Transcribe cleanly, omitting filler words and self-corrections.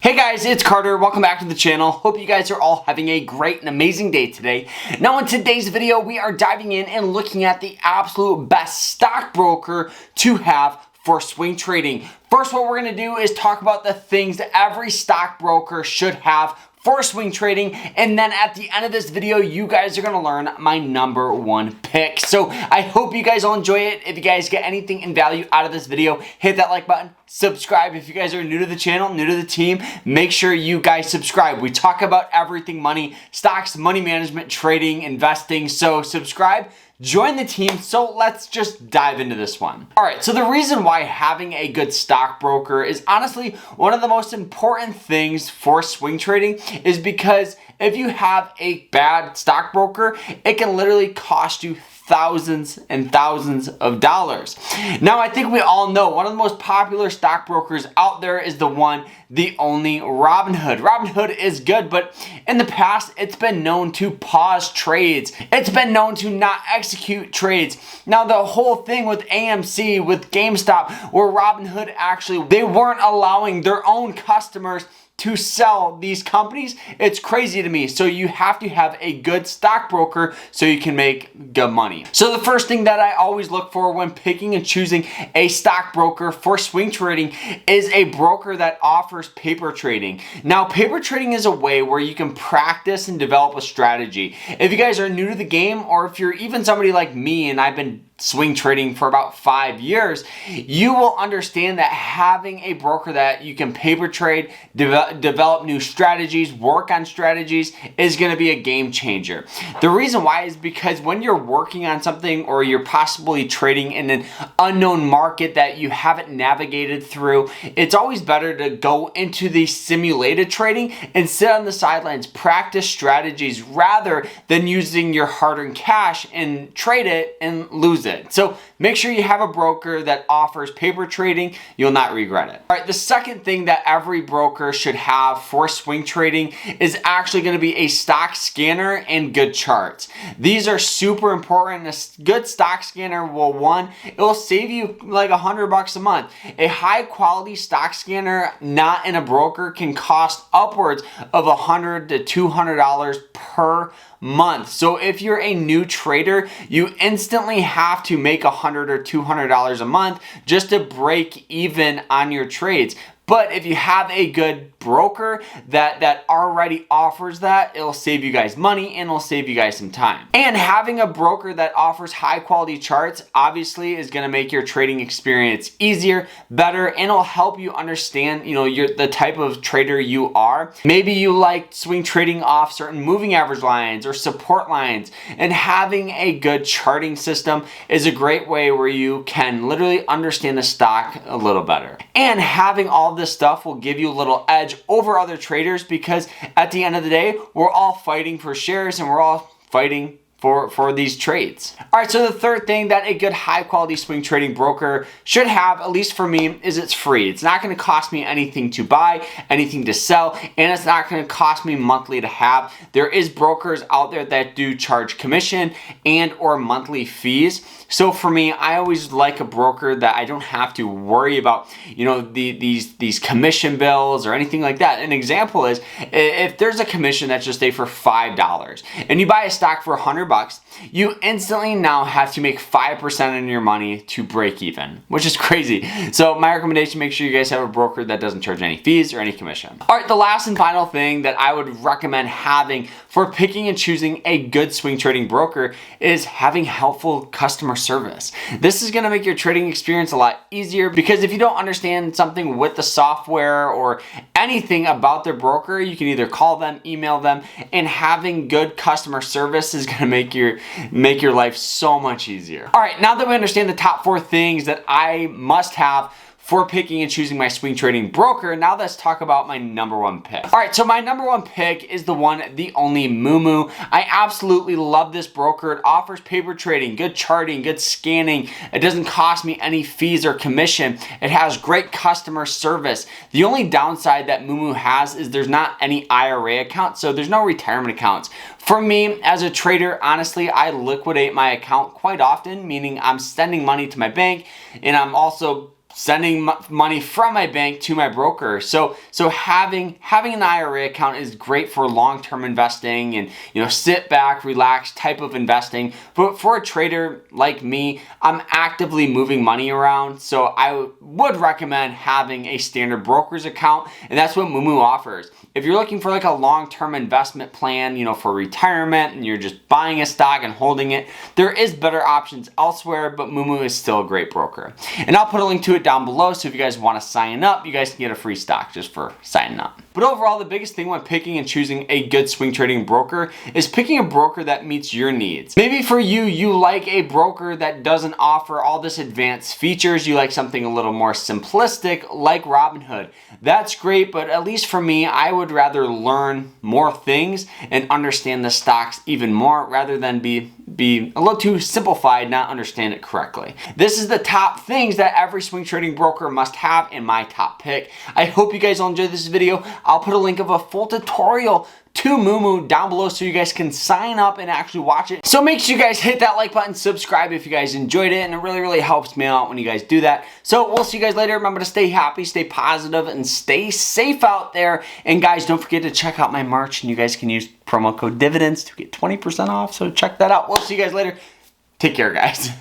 Hey guys, it's Carter. Welcome back to the channel. Hope you guys are all having a great and amazing day today. Now in today's video, we are diving in and looking at the absolute best stockbroker to have for swing trading. First, what we're going to do is talk about the things that every stockbroker should have for swing trading, and then at the end of this video you guys are going to learn my number one pick. So I hope you guys all enjoy it. If you guys get anything in value out of this video, hit that like button, subscribe. If you guys are new to the channel, new to the team, make sure you guys subscribe. We talk about everything money, stocks, money management, trading, investing, so subscribe, join the team. So let's just dive into this one. All right, so the reason why having a good stockbroker is honestly one of the most important things for swing trading is because if you have a bad stockbroker, it can literally cost you thousands and thousands of dollars. Now, I think we all know one of the most popular stockbrokers out there is the only Robinhood. Robinhood is good, but in the past, it's been known to pause trades. It's been known to not execute trades. Now, the whole thing with AMC, with GameStop, where Robinhood actually, they weren't allowing their own customers to sell these companies, it's crazy to me. So you have to have a good stockbroker so you can make good money. So the first thing that I always look for when picking and choosing a stockbroker for swing trading is a broker that offers paper trading. Now, paper trading is a way where you can practice and develop a strategy. If you guys are new to the game, or if you're even somebody like me and I've been swing trading for about 5 years, you will understand that having a broker that you can paper trade, develop new strategies, work on strategies is going to be a game changer. The reason why is because when you're working on something or you're possibly trading in an unknown market that you haven't navigated through, it's always better to go into the simulated trading and sit on the sidelines, practice strategies rather than using your hard-earned cash and trade it and lose it. So make sure you have a broker that offers paper trading. You'll not regret it. All right, the second thing that every broker should have for swing trading is actually going to be a stock scanner and good charts. These are super important. A good stock scanner it will save you like $100 a month. A high quality stock scanner not in a broker can cost upwards of $100 to $200 per month. So if you're a new trader, you instantly have to make $100 or $200 a month just to break even on your trades. But if you have a good broker that already offers that, it'll save you guys money and it'll save you guys some time. And having a broker that offers high quality charts obviously is going to make your trading experience easier, better, and it'll help you understand, the type of trader you are. Maybe you like swing trading off certain moving average lines or support lines, and having a good charting system is a great way where you can literally understand the stock a little better. And having all this stuff will give you a little edge over other traders, because at the end of the day, we're all fighting for shares and we're all fighting for these trades. All right, so the third thing that a good high quality swing trading broker should have, at least for me, is it's free. It's not going to cost me anything to buy, anything to sell, and it's not going to cost me monthly to have. There is brokers out there that do charge commission and or monthly fees. So for me, I always like a broker that I don't have to worry about, these commission bills or anything like that. An example is if there's a commission that's just say for $5 and you buy a stock for $100, you instantly now have to make 5% on your money to break even, which is crazy. So my recommendation, make sure you guys have a broker that doesn't charge any fees or any commission. All right, the last and final thing that I would recommend having for picking and choosing a good swing trading broker is having helpful customer service. This is going to make your trading experience a lot easier, because if you don't understand something with the software or anything about their broker, you can either call them, email them, and having good customer service is going to make your life so much easier. All right, now that we understand the top 4 things that I must have for picking and choosing my swing trading broker, now let's talk about my number one pick. All right, so my number one pick is the only moomoo. I absolutely love this broker. It offers paper trading, good charting, good scanning. It doesn't cost me any fees or commission. It has great customer service. The only downside that moomoo has is there's not any IRA accounts, so there's no retirement accounts. For me, as a trader, honestly, I liquidate my account quite often, meaning I'm sending money to my bank and I'm also sending money from my bank to my broker. So having an IRA account is great for long-term investing and, you know, sit back, relax type of investing. But for a trader like me, I'm actively moving money around. So I would recommend having a standard broker's account, and that's what moomoo offers. If you're looking for like a long-term investment plan, you know, for retirement, and you're just buying a stock and holding it, there is better options elsewhere, but moomoo is still a great broker. And I'll put a link to it down below, so if you guys want to sign up, you guys can get a free stock just for signing up. But overall, the biggest thing when picking and choosing a good swing trading broker is picking a broker that meets your needs. Maybe for you, you like a broker that doesn't offer all this advanced features. You like something a little more simplistic like Robinhood. That's great, but at least for me, I would rather learn more things and understand the stocks even more rather than be a little too simplified, not understand it correctly. This is the top things that every swing trading broker must have in my top pick. I hope you guys all enjoyed this video. I'll put a link of a full tutorial to moomoo down below so you guys can sign up and actually watch it. So make sure you guys hit that like button, subscribe if you guys enjoyed it, and it really helps me out when you guys do that. So we'll see you guys later. Remember to stay happy, stay positive, and stay safe out there. And guys, don't forget to check out my merch, and you guys can use promo code dividends to get 20% off. So check that out. We'll see you guys later. Take care, guys.